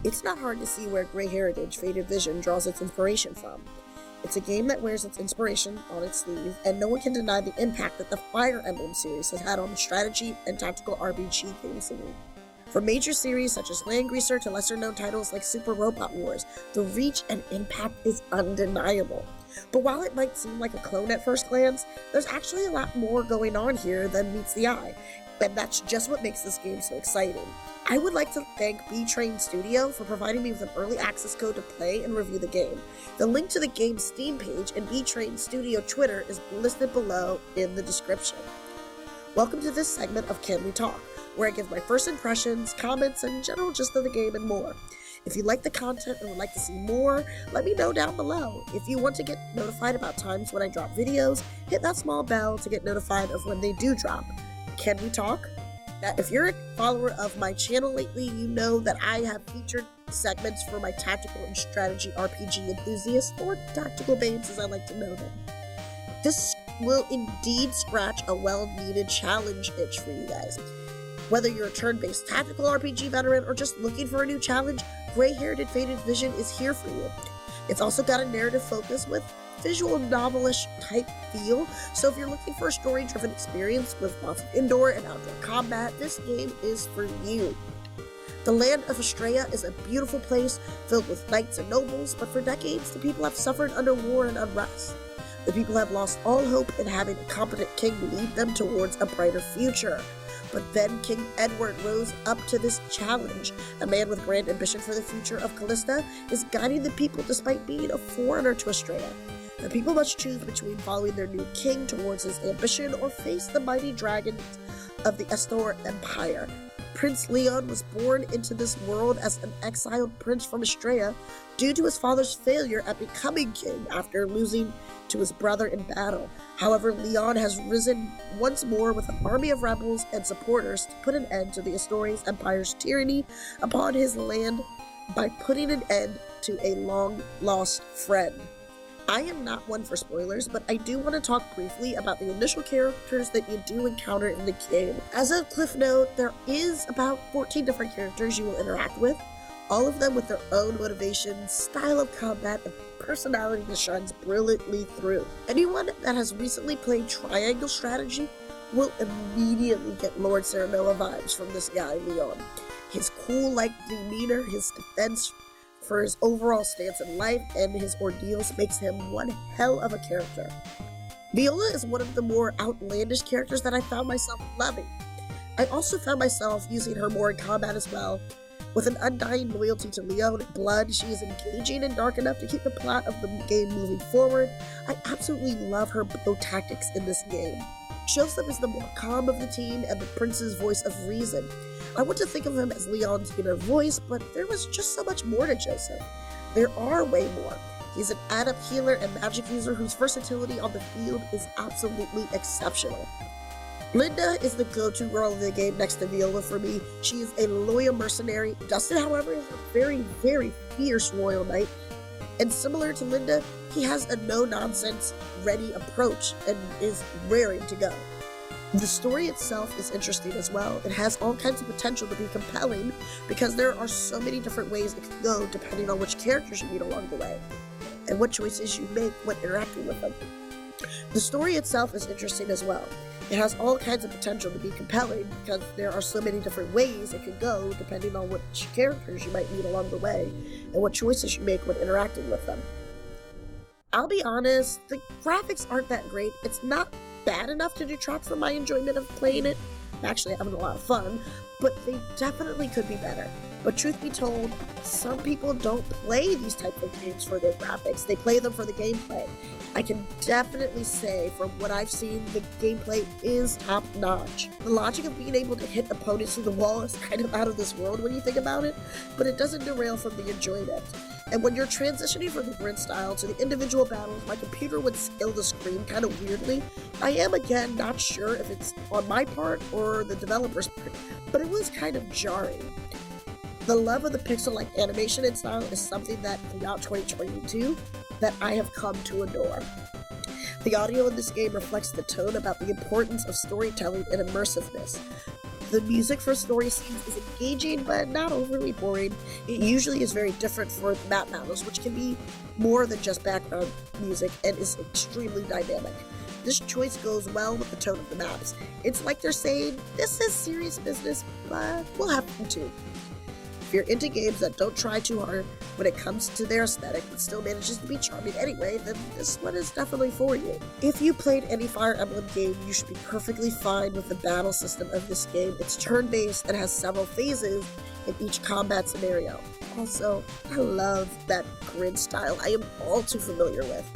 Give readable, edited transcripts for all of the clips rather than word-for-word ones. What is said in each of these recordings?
It's not hard to see where Grey Heritage Faded Vision draws its inspiration from. It's a game that wears its inspiration on its sleeve, and no one can deny the impact that the Fire Emblem series has had on the strategy and tactical RPG game scene. From major series such as Land Greaser to lesser-known titles like Super Robot Wars, the reach and impact is undeniable. But while it might seem like a clone at first glance, there's actually a lot more going on here than meets the eye, and that's just what makes this game so exciting. I would like to thank B-Train Studio for providing me with an early access code to play and review the game. The link to the game's Steam page and B-Train Studio Twitter is listed below in the description. Welcome to this segment of Can We Talk, where I give my first impressions, comments, and general gist of the game and more. If you like the content and would like to see more, let me know down below. If you want to get notified about times when I drop videos, hit that small bell to get notified of when they do drop. Can we talk? Now, if you're a follower of my channel lately, you know that I have featured segments for my tactical and strategy RPG enthusiasts, or tactical babes as I like to know them. This will indeed scratch a well-needed challenge itch for you guys. Whether you're a turn-based tactical RPG veteran or just looking for a new challenge, Grey Heritage Faded Vision is here for you. It's also got a narrative focus with visual novelish type feel, so if you're looking for a story-driven experience with lots of indoor and outdoor combat, this game is for you. The land of Estrella is a beautiful place filled with knights and nobles, but for decades the people have suffered under war and unrest. The people have lost all hope in having a competent king lead them towards a brighter future. But then King Edward rose up to this challenge. A man with grand ambition for the future of Callista is guiding the people despite being a foreigner to Estrella. The people must choose between following their new king towards his ambition or face the mighty dragons of the Estor Empire. Prince Leon was born into this world as an exiled prince from Estrella due to his father's failure at becoming king after losing to his brother in battle. However, Leon has risen once more with an army of rebels and supporters to put an end to the Estor Empire's tyranny upon his land by putting an end to a long-lost friend. I am not one for spoilers, but I do want to talk briefly about the initial characters that you do encounter in the game. As a cliff note, there is about 14 different characters you will interact with, all of them with their own motivations, style of combat, and personality that shines brilliantly through. Anyone that has recently played Triangle Strategy will immediately get Lord Serenoa vibes from this guy, Leon. His cool-like demeanor, his defense for his overall stance in life, and his ordeals makes him one hell of a character. Viola is one of the more outlandish characters that I found myself loving. I also found myself using her more in combat as well. With an undying loyalty to Leon and blood, she is engaging and dark enough to keep the plot of the game moving forward. I absolutely love her bow tactics in this game. Joseph is the more calm of the team and the prince's voice of reason. I want to think of him as Leon's inner voice, but there was just so much more to Joseph. There are way more. He's an adept healer and magic user whose versatility on the field is absolutely exceptional. Linda is the go-to girl in the game next to Viola for me. She is a loyal mercenary. Dustin, however, is a very, very fierce royal knight. And similar to Linda, he has a no-nonsense, ready approach and is raring to go. The story itself is interesting as well. It has all kinds of potential to be compelling because there are so many different ways it can go depending on which characters you meet along the way and what choices you make when interacting with them. The story itself is interesting as well. It has all kinds of potential to be compelling because there are so many different ways it could go depending on which characters you might meet along the way and what choices you make when interacting with them. I'll be honest, the graphics aren't that great. It's not bad enough to detract from my enjoyment of playing it. I'm actually having a lot of fun, but they definitely could be better. But truth be told, some people don't play these types of games for their graphics. They play them for the gameplay. I can definitely say from what I've seen, the gameplay is top notch. The logic of being able to hit opponents through the wall is kind of out of this world when you think about it, but it doesn't derail from the enjoyment. And when you're transitioning from the grid style to the individual battles, my computer would scale the screen kind of weirdly. I am again not sure if it's on my part or the developer's part, but it was kind of jarring. The love of the pixel-like animation and style is something that throughout 2022 that I have come to adore. The audio in this game reflects the tone about the importance of storytelling and immersiveness. The music for story scenes is engaging but not overly boring. It usually is very different for map battles, which can be more than just background music and is extremely dynamic. This choice goes well with the tone of the maps. It's like they're saying, this is serious business, but we'll have fun too. If you're into games that don't try too hard when it comes to their aesthetic but still manages to be charming anyway, then this one is definitely for you. If you played any Fire Emblem game, you should be perfectly fine with the battle system of this game. It's turn-based and has several phases in each combat scenario. Also, I love that grid style I am all too familiar with.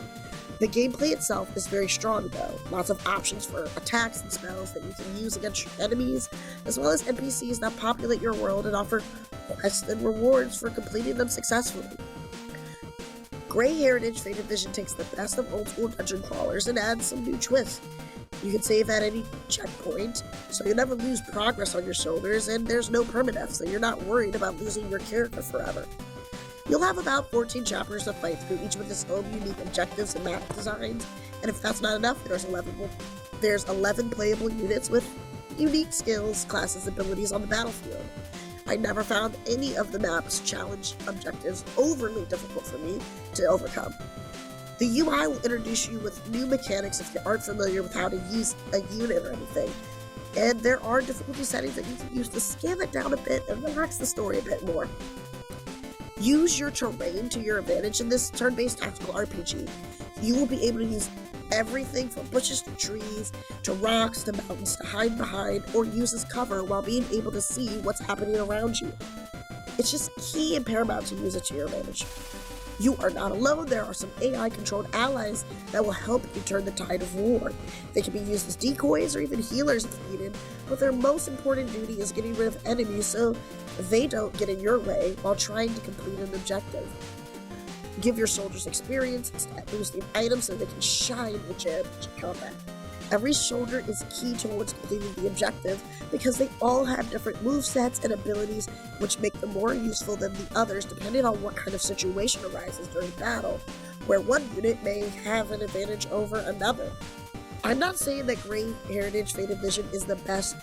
The gameplay itself is very strong though, lots of options for attacks and spells that you can use against your enemies, as well as NPCs that populate your world and offer quests and rewards for completing them successfully. Grey Heritage Faded Vision takes the best of old school dungeon crawlers and adds some new twists. You can save at any checkpoint, so you never lose progress on your shoulders, and there's no permadeath, so you're not worried about losing your character forever. You'll have about 14 chapters to fight through, each with its own unique objectives and map designs, and if that's not enough, there's 11 playable units with unique skills, classes, abilities on the battlefield. I never found any of the map's challenge objectives overly difficult for me to overcome. The UI will introduce you with new mechanics if you aren't familiar with how to use a unit or anything, and there are difficulty settings that you can use to scale it down a bit and relax the story a bit more. Use your terrain to your advantage in this turn-based tactical RPG. You will be able to use everything from bushes to trees, to rocks, to mountains to hide behind, or use as cover while being able to see what's happening around you. It's just key and paramount to use it to your advantage. You are not alone. There are some AI-controlled allies that will help you turn the tide of war. They can be used as decoys or even healers if needed, but their most important duty is getting rid of enemies so they don't get in your way while trying to complete an objective. Give your soldiers experience and stat-boosting items so they can shine in jam combat. Every soldier is key towards completing the objective because they all have different movesets and abilities which make them more useful than the others depending on what kind of situation arises during battle, where one unit may have an advantage over another. I'm not saying that Grey Heritage Faded Vision is the best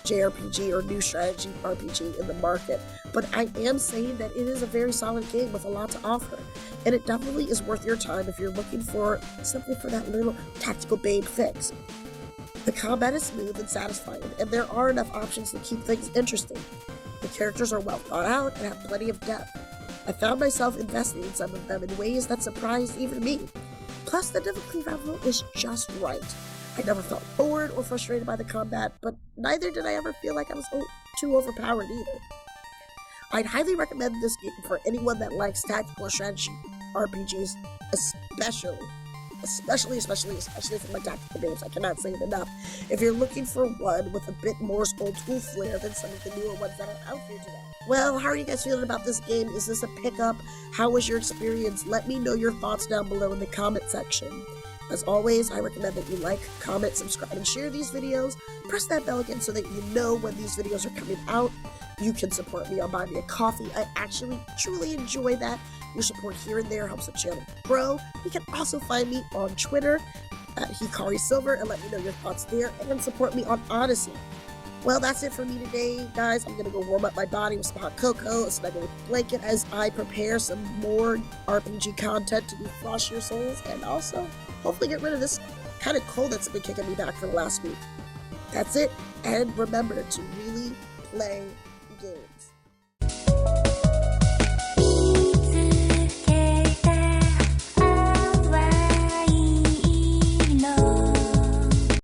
JRPG or new strategy RPG in the market, but I am saying that it is a very solid game with a lot to offer, and it definitely is worth your time if you're looking for something for that little tactical babe fix. The combat is smooth and satisfying, and there are enough options to keep things interesting. The characters are well thought out and have plenty of depth. I found myself investing in some of them in ways that surprised even me. Plus, the difficulty level is just right. I never felt bored or frustrated by the combat, but neither did I ever feel like I was too overpowered either. I'd highly recommend this game for anyone that likes tactical strategy RPGs, especially for my tactical games. I cannot say it enough. If you're looking for one with a bit more old school flair than some of the newer ones that are out there today. Well, how are you guys feeling about this game? Is this a pickup? How was your experience? Let me know your thoughts down below in the comment section. As always, I recommend that you like, comment, subscribe, and share these videos. Press that bell again so that you know when these videos are coming out. You can support me on Buy Me a Coffee. I actually truly enjoy that. Your support here and there helps the channel grow. You can also find me on Twitter at Hikari Silver and let me know your thoughts there, and support me on Odyssey. Well, that's it for me today, guys. I'm going to go warm up my body with some hot cocoa, a snuggle with a blanket as I prepare some more RPG content to defrost your souls, and also hopefully get rid of this kind of cold that's been kicking me back for the last week. That's it, and remember to really play games.